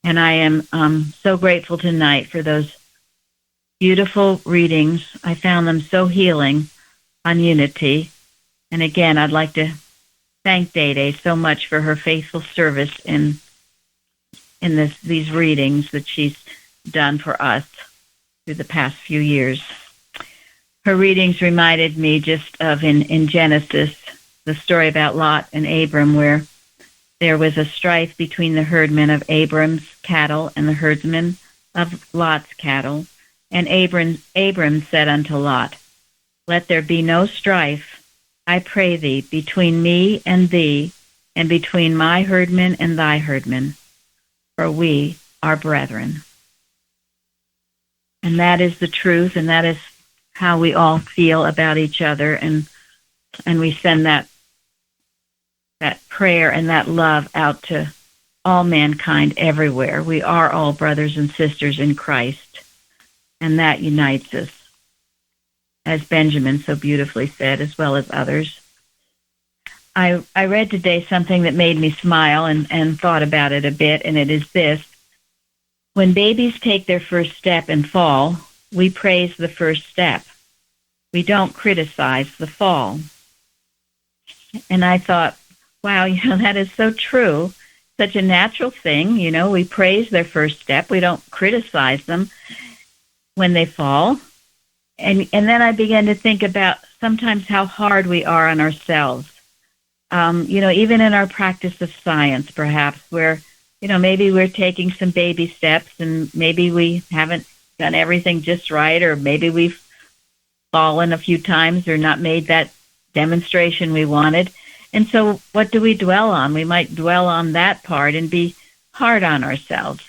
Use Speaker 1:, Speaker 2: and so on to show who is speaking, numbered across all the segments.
Speaker 1: And I am so grateful tonight for those beautiful readings. I found them so healing on unity. And again, I'd like to thank Day Day so much for her faithful service in these readings that she's done for us through the past few years. Her readings reminded me just of in Genesis, the story about Lot and Abram, where there was a strife between the herdmen of Abram's cattle and the herdsmen of Lot's cattle. And Abram said unto Lot, Let there be no strife, I pray thee, between me and thee, and between my herdmen and thy herdmen, for we are brethren. And that is the truth, and that is how we all feel about each other, and we send that prayer and that love out to all mankind everywhere. We are all brothers and sisters in Christ, and that unites us, as Benjamin so beautifully said, as well as others. I read today something that made me smile and thought about it a bit, and it is this. When babies take their first step and fall, we praise the first step. We don't criticize the fall. And I thought, wow, that is so true. Such a natural thing, we praise their first step. We don't criticize them when they fall. And then I began to think about sometimes how hard we are on ourselves. Even in our practice of science, perhaps, where, maybe we're taking some baby steps and maybe we haven't done everything just right, or maybe we've fallen a few times or not made that demonstration we wanted. And so what do we dwell on? We might dwell on that part and be hard on ourselves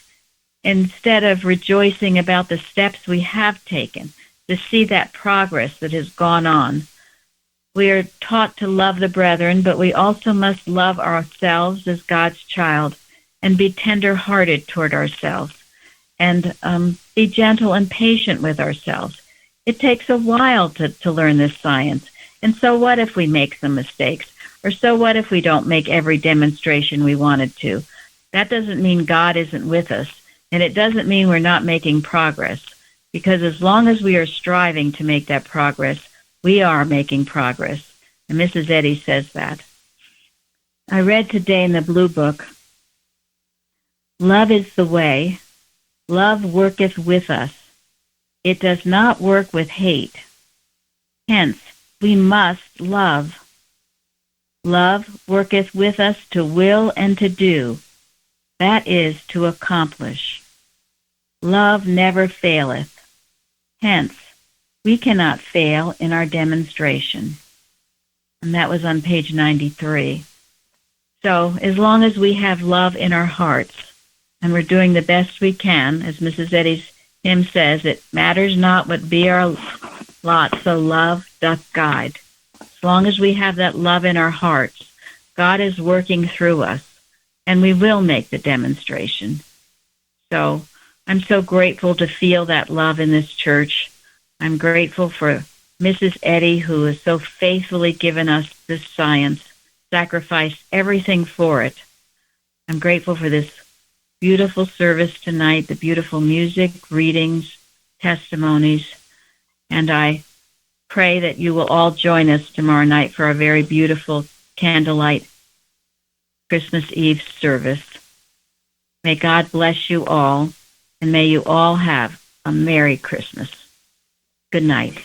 Speaker 1: instead of rejoicing about the steps we have taken, to see that progress that has gone on. We are taught to love the brethren, but we also must love ourselves as God's child and be tender-hearted toward ourselves and be gentle and patient with ourselves. It takes a while to learn this science. And so what if we make some mistakes? Or so what if we don't make every demonstration we wanted to? That doesn't mean God isn't with us, and it doesn't mean we're not making progress, because as long as we are striving to make that progress, we are making progress. And Mrs. Eddy says that. I read today in the Blue Book, love is the way. Love worketh with us. It does not work with hate. Hence, we must love. Love worketh with us to will and to do. That is, to accomplish. Love never faileth. Hence, we cannot fail in our demonstration. And that was on page 93. So, as long as we have love in our hearts, and we're doing the best we can, as Mrs. Eddy's hymn says, it matters not what be our lot, so love doth guide. As long as we have that love in our hearts, God is working through us, and we will make the demonstration. So I'm so grateful to feel that love in this church. I'm grateful for Mrs. Eddy, who has so faithfully given us this science, sacrificed everything for it. I'm grateful for this beautiful service tonight, the beautiful music, readings, testimonies, and I pray that you will all join us tomorrow night for a very beautiful candlelight Christmas Eve service. May God bless you all, and may you all have a Merry Christmas. Good night.